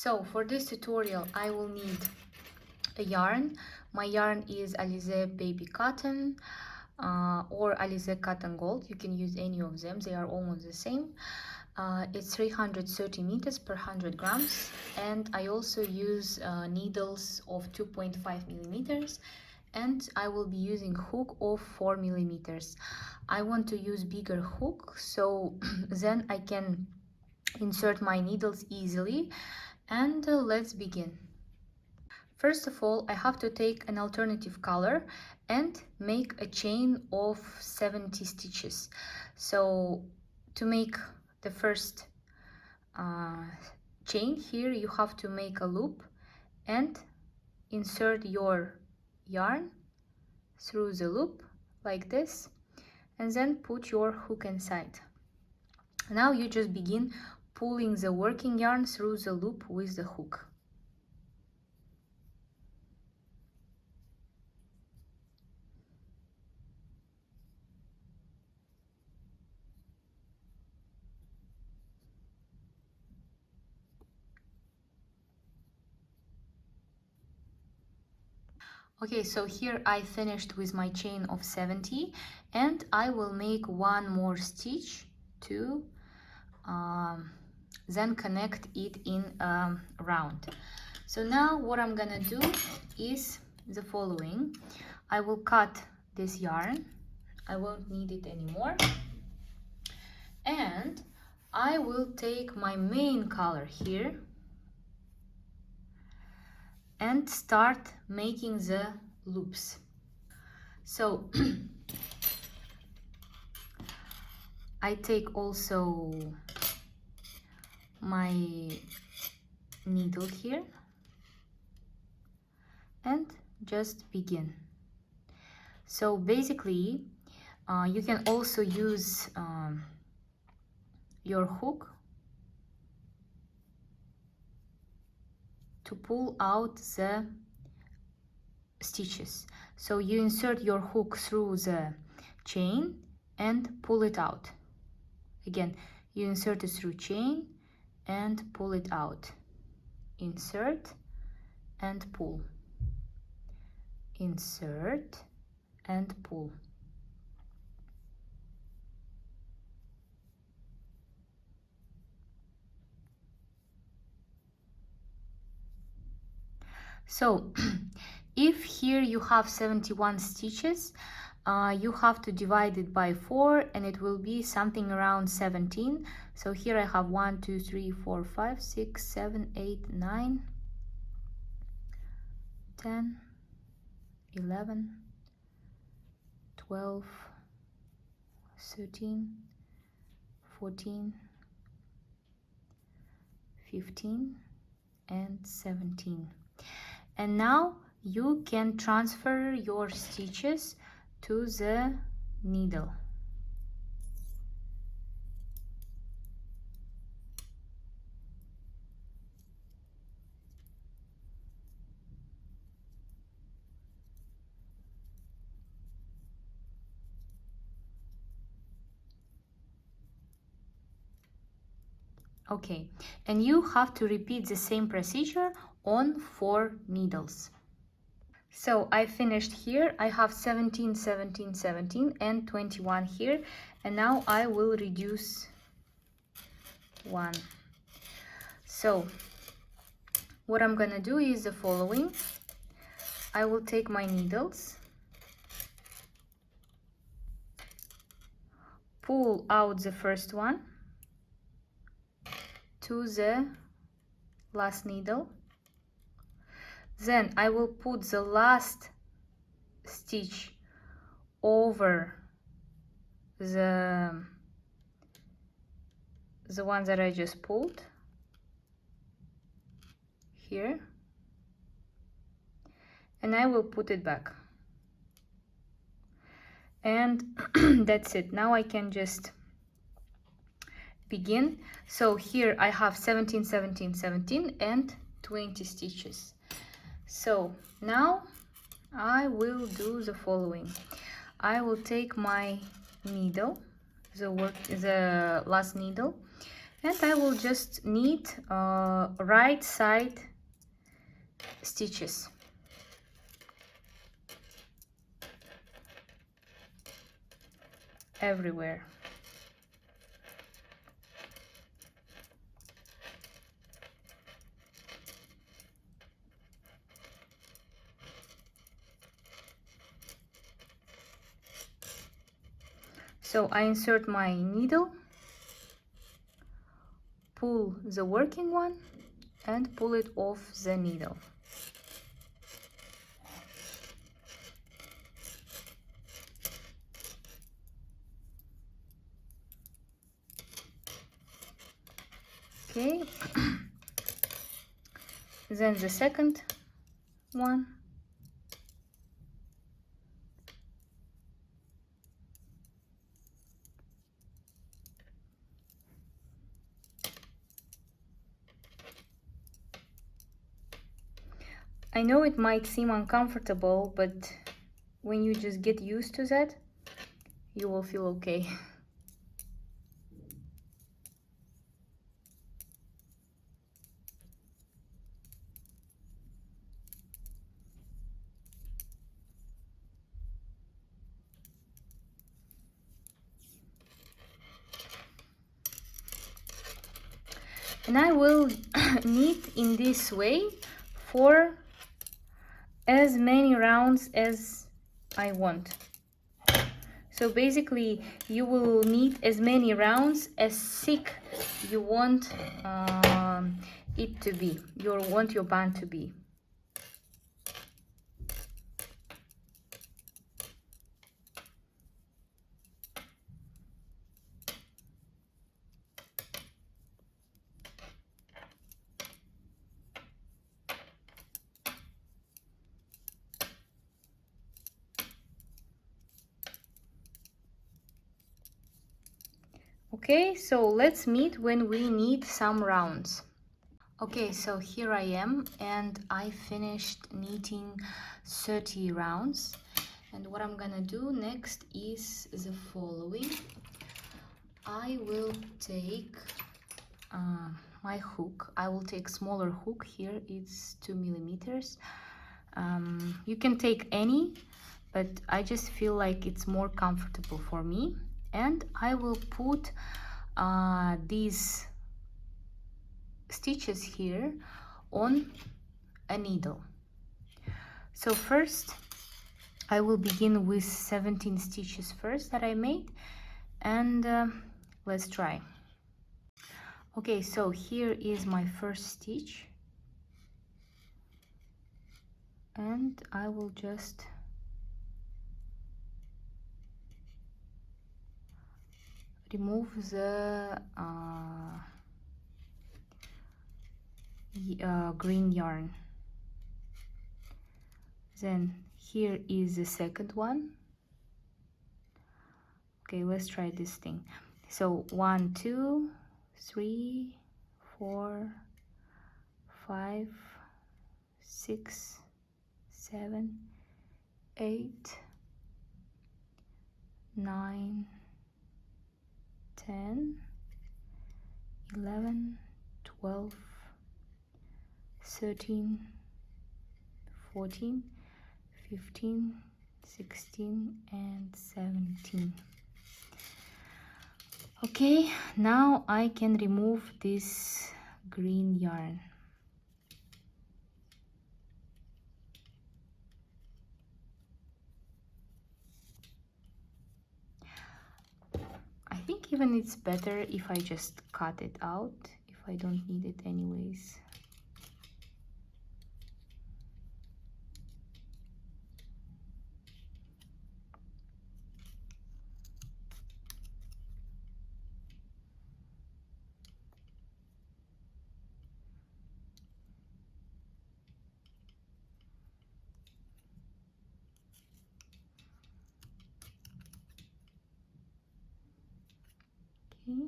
So for this tutorial I will need a yarn. My yarn is Alize Baby Cotton or Alize Cotton Gold. You can use any of them, they are almost the same. It's 330 meters per 100 grams, and I also use needles of 2.5 millimeters, and I will be using hook of 4 millimeters. I want to use bigger hook so then I can insert my needles easily. And let's begin. First of all, I have to take an alternative color and make a chain of 70 stitches. So to make the first chain here, you have to make a loop and insert your yarn through the loop like this, and then put your hook inside. Now you just begin pulling the working yarn through the loop with the hook. Okay, so here I finished with my chain of 70, and I will make one more stitch to then connect it in a round. So now what I'm gonna do is the following. I will cut this yarn, I won't need it anymore, and I will take my main color here and start making the loops. So I take also my needle here and just begin. So basically you can also use your hook to pull out the stitches. So you insert your hook through the chain and pull it out. Again, you insert it through chain and pull it out. Insert and pull. Insert and pull. So if here you have 71 stitches, you have to divide it by 4 and it will be something around 17. So here I have 1 2 3 4 5 6 7 8 9 10 11 12 13 14 15 and 17. And now you can transfer your stitches to the needle. Okay, and you have to repeat the same procedure on 4 needles. So I finished here. I have 17 17 17 and 21 here, and now I will reduce 1. So what I'm gonna do is the following. I will take my needles, pull out the first one to the last needle, then I will put the last stitch over the one that I just pulled here, and I will put it back, and that's it. Now I can just begin. So here I have 17 17 17 and 20 stitches. So now I will do the following. I will take my needle, the last needle, And I will just knit right side stitches. Everywhere. So I insert my needle, pull the working one, and pull it off the needle. Okay. Then the second one. I know it might seem uncomfortable, but when you just get used to that, you will feel okay. And I will knit in this way for as many rounds as I want. So basically you will knit as many rounds as thick you want it to be, you want your band to be. Okay, so let's meet when we need some rounds. Okay, so here I am, and I finished knitting 30 rounds. And what I'm gonna do next is the following. I will take my hook. I will take smaller hook here, it's 2 millimeters. You can take any, but I just feel like it's more comfortable for me. And I will put these stitches here on a needle. So first I will begin with 17 stitches first that I made, and let's try. Okay, so here is my first stitch, and I will just remove the green yarn. Then here is the second one. Okay, let's try this thing. So 1 2 3 4 5 6 7 8 9 10 11 12 13 14 15 16 and 17. Okay, now I can remove this green yarn. I think even it's better if I just cut it out, if I don't need it anyways. Okay.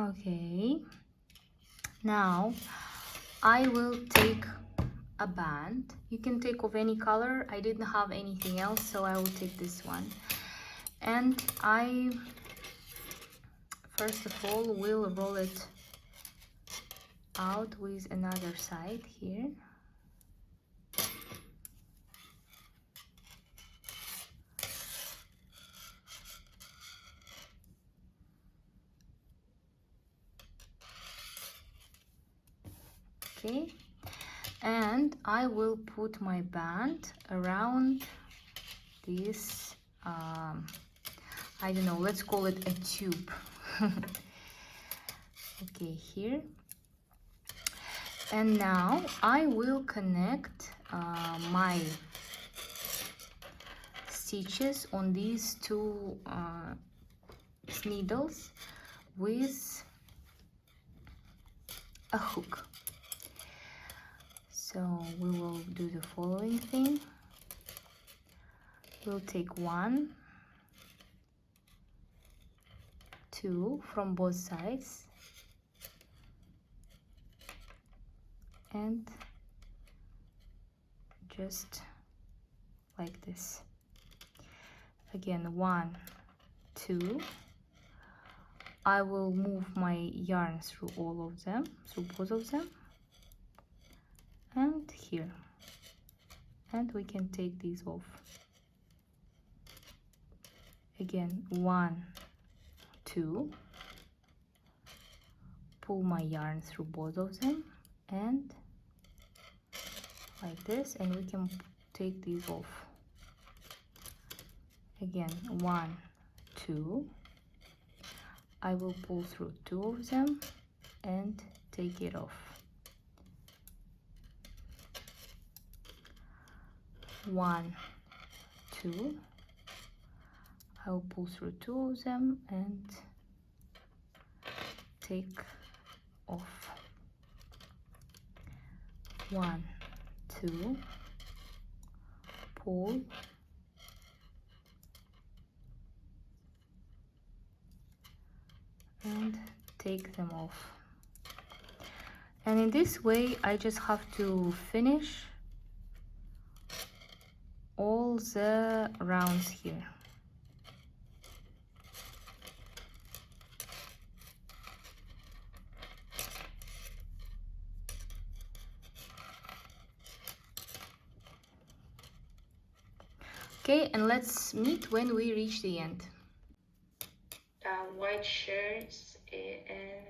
Okay, now I will take a band. You can take of any color. I didn't have anything else, so I will take this one. And I first of all will roll it out with another side here. Okay, and I will put my band around this I don't know, let's call it a tube. Okay, here. And now I will connect my stitches on these two needles with a hook. So we will do the following thing. We'll take 1, 2 from both sides and just like this. Again, 1, 2. I will move my yarn through all of them, through both of them, and here, and we can take these off. Again, 1, 2, pull my yarn through both of them, and like this, and we can take these off. Again, 1, 2, I will pull through 2 of them and take it off. 1, 2, I'll pull through 2 of them and take off. 1, 2, pull, and take them off. And in this way I just have to finish all the rounds here. Okay, and let's meet when we reach the end. White shirts and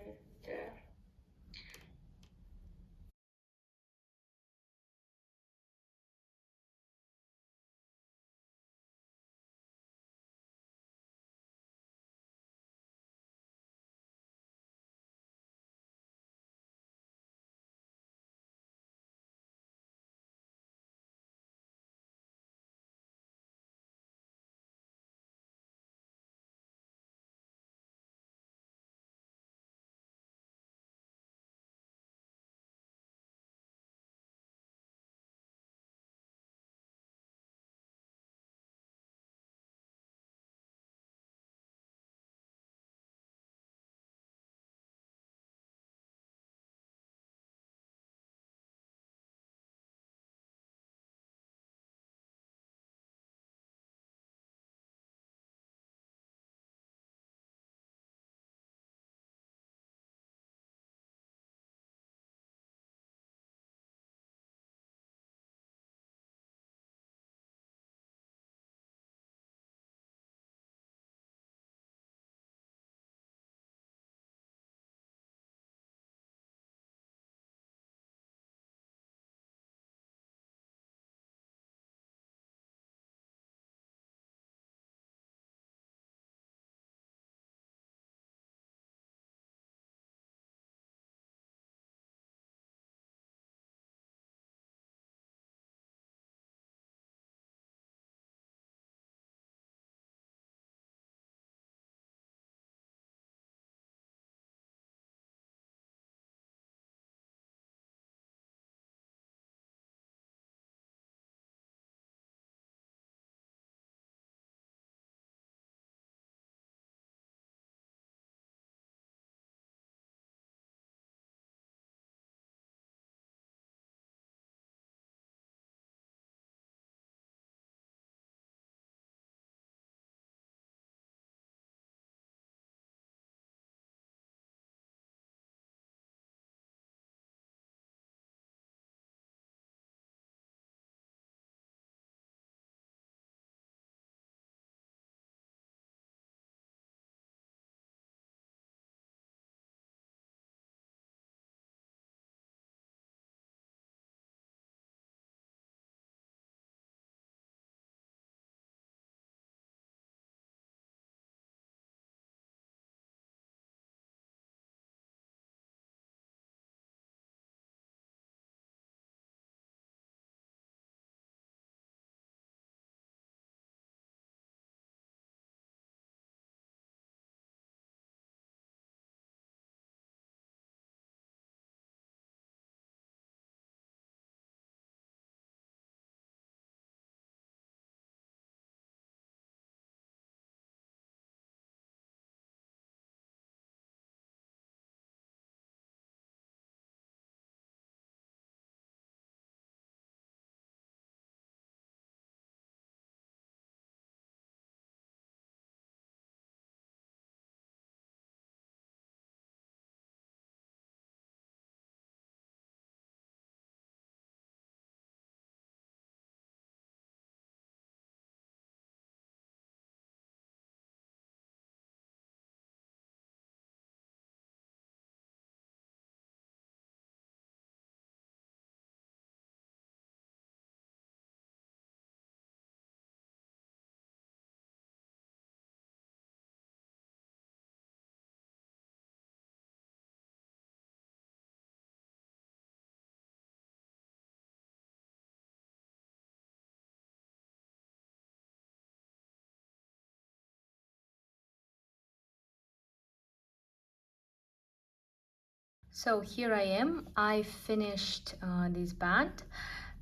So here I am. I finished this band,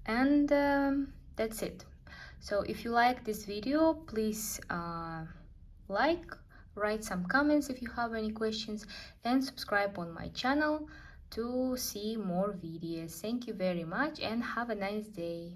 and that's it. So if you like this video, please like, write some comments if you have any questions, and subscribe on my channel to see more videos. Thank you very much and have a nice day.